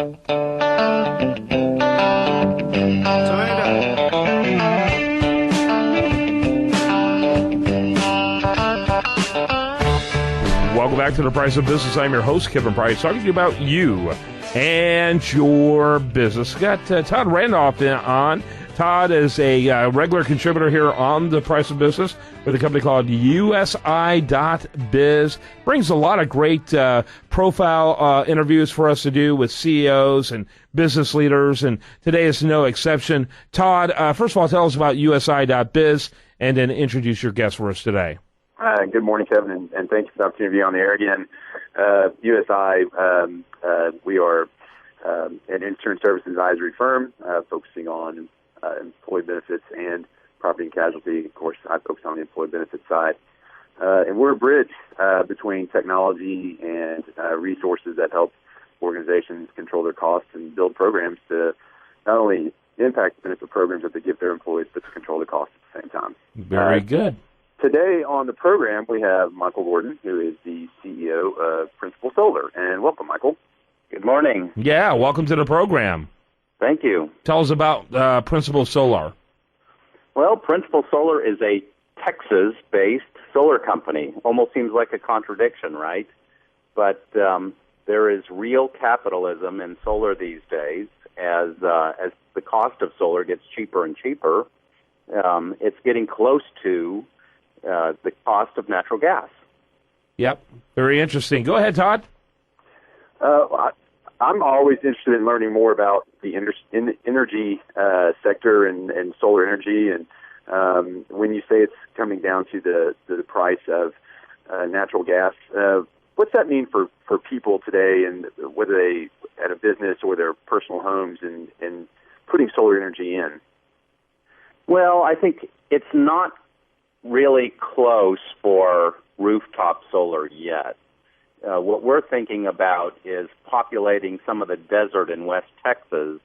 Welcome back to The Price of Business. I'm your host, Kevin Price, talking to you about you and your business. Got Todd Randolph on. Todd is a regular contributor here on The Price of Business with a company called USI.biz. Brings a lot of great profile interviews for us to do with CEOs and business leaders, and today is no exception. Todd, first of all, tell us about USI.biz and then introduce your guest for us today. Good morning, Kevin, and thank you for the opportunity to be on the air again. USI, we are an insurance service advisory firm focusing on employee benefits and property and casualty. Of course, I focus on the employee benefits side. And we're a bridge between technology and resources that help organizations control their costs and build programs to not only impact benefit programs that they give their employees, but to control the costs at the same time. Very good. Today on the program, we have Michael Gorton, who is the CEO of Principal Solar. And welcome, Michael. Good morning. Yeah, welcome to the program. Thank you. Tell us about Principal Solar. Well, Principal Solar is a Texas-based solar company. Almost seems like a contradiction, right? But there is real capitalism in solar these days. As the cost of solar gets cheaper and cheaper, it's getting close to the cost of natural gas. Yep, very interesting. Go ahead, Todd. I'm always interested in learning more about the energy sector and solar energy. And when you say it's coming down to the price of natural gas, what's that mean for people today, and whether they at a business or their personal homes and putting solar energy in? Well, I think it's not really close for rooftop solar yet. What we're thinking about is populating some of the desert in West Texas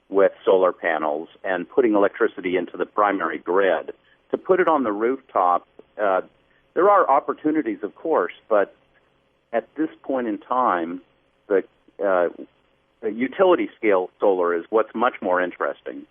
with solar panels and putting electricity into the primary grid. To put it on the rooftop, there are opportunities, of course, but at this point in time, the utility-scale solar is what's much more interesting.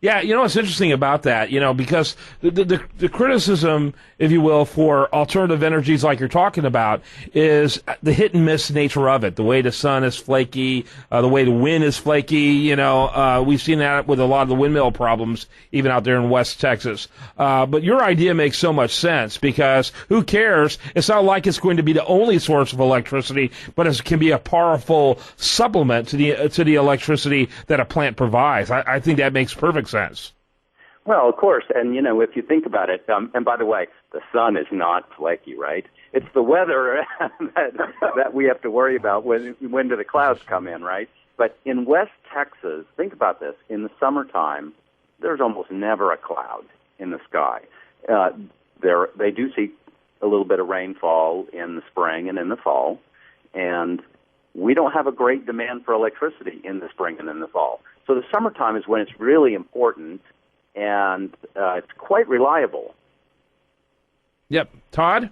Yeah, you know what's interesting about that, because the criticism, if you will, for alternative energies like you're talking about is the hit and miss nature of it. The way the sun is flaky, the way the wind is flaky. We've seen that with a lot of the windmill problems, even out there in West Texas. But your idea makes so much sense because who cares? It's not like it's going to be the only source of electricity, but it can be a powerful supplement to the electricity that a plant provides. I think that makes perfect sense. Well, of course, and if you think about it, and by the way, the sun is not flaky, right? It's the weather that we have to worry about when do the clouds come in, right? But in West Texas, think about this. In the summertime, there's almost never a cloud in the sky. They do see a little bit of rainfall in the spring and in the fall, and we don't have a great demand for electricity in the spring and in the fall. So the summertime is when it's really important, and it's quite reliable. Yep. Todd?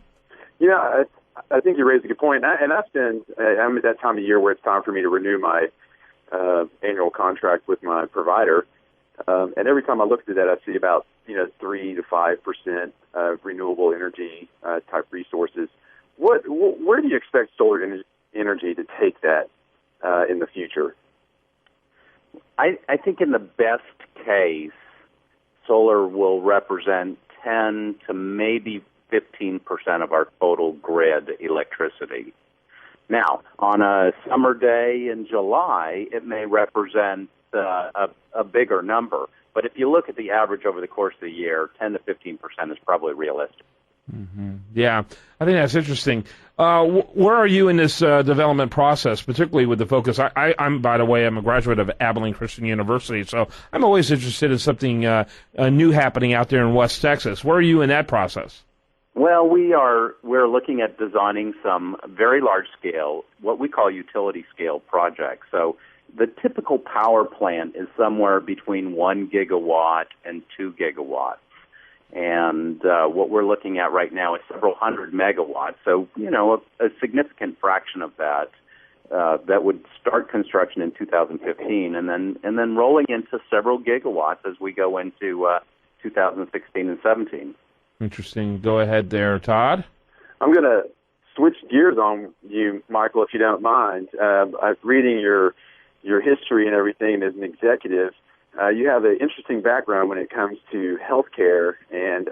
Yeah, I think you raised a good point. And I'm at that time of year where it's time for me to renew my annual contract with my provider. And every time I look through that, I see about 3 to 5% renewable energy type resources. Where do you expect solar energy to take that in the future? I think in the best case, solar will represent 10 to maybe 15% of our total grid electricity. Now, on a summer day in July, it may represent a bigger number. But if you look at the average over the course of the year, 10 to 15% is probably realistic. Mm-hmm. Yeah, I think that's interesting. Where are you in this development process, particularly with the focus? I'm, by the way, I'm a graduate of Abilene Christian University, so I'm always interested in something new happening out there in West Texas. Where are you in that process? Well, we're looking at designing some very large-scale, what we call utility-scale projects. So the typical power plant is somewhere between 1 gigawatt and 2 gigawatts. And what we're looking at right now is several hundred megawatts. So, a significant fraction of that that would start construction in 2015, and then rolling into several gigawatts as we go into 2016 and 17. Interesting. Go ahead there, Todd. I'm going to switch gears on you, Michael, if you don't mind. Reading your history and everything as an executive, you have an interesting background when it comes to healthcare, and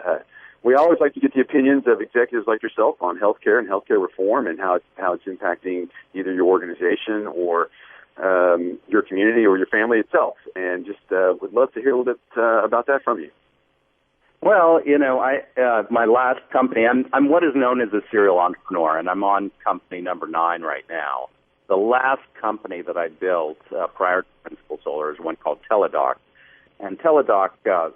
we always like to get the opinions of executives like yourself on healthcare and healthcare reform and how it's impacting either your organization or your community or your family itself. And just would love to hear a little bit about that from you. Well, my last company, I'm what is known as a serial entrepreneur, and I'm on company number 9 right now. The last company that I built prior to Principal Solar is one called Teladoc. And Teladoc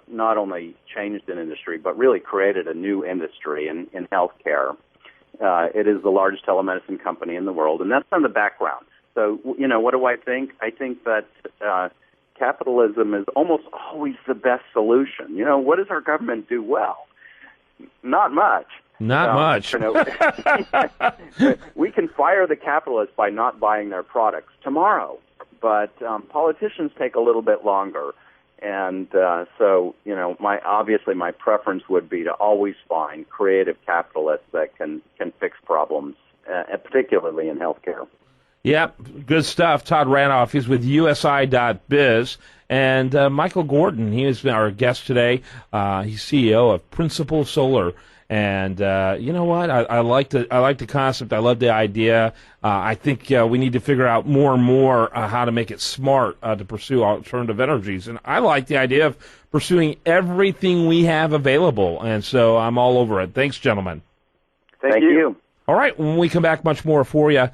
not only changed an industry, but really created a new industry in healthcare. It is the largest telemedicine company in the world, and that's on the background. So, what do I think? I think that capitalism is almost always the best solution. What does our government do well? Not much. Not much. We can fire the capitalists by not buying their products tomorrow, but politicians take a little bit longer. And so, my preference would be to always find creative capitalists that can fix problems, particularly in healthcare. Yep, good stuff. Todd Randolph, he's with USI.biz. And Michael Gorton, he is our guest today. He's CEO of Principal Solar. And you know what? I like the concept. I love the idea. I think we need to figure out more and more how to make it smart to pursue alternative energies. And I like the idea of pursuing everything we have available. And so I'm all over it. Thanks, gentlemen. Thank you. All right. When we come back, much more for you.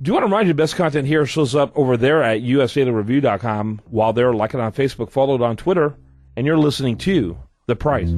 Do want to remind you, the best content here shows up over there at usdailyreview.com. While there, like it on Facebook, follow it on Twitter, and you're listening to The Price.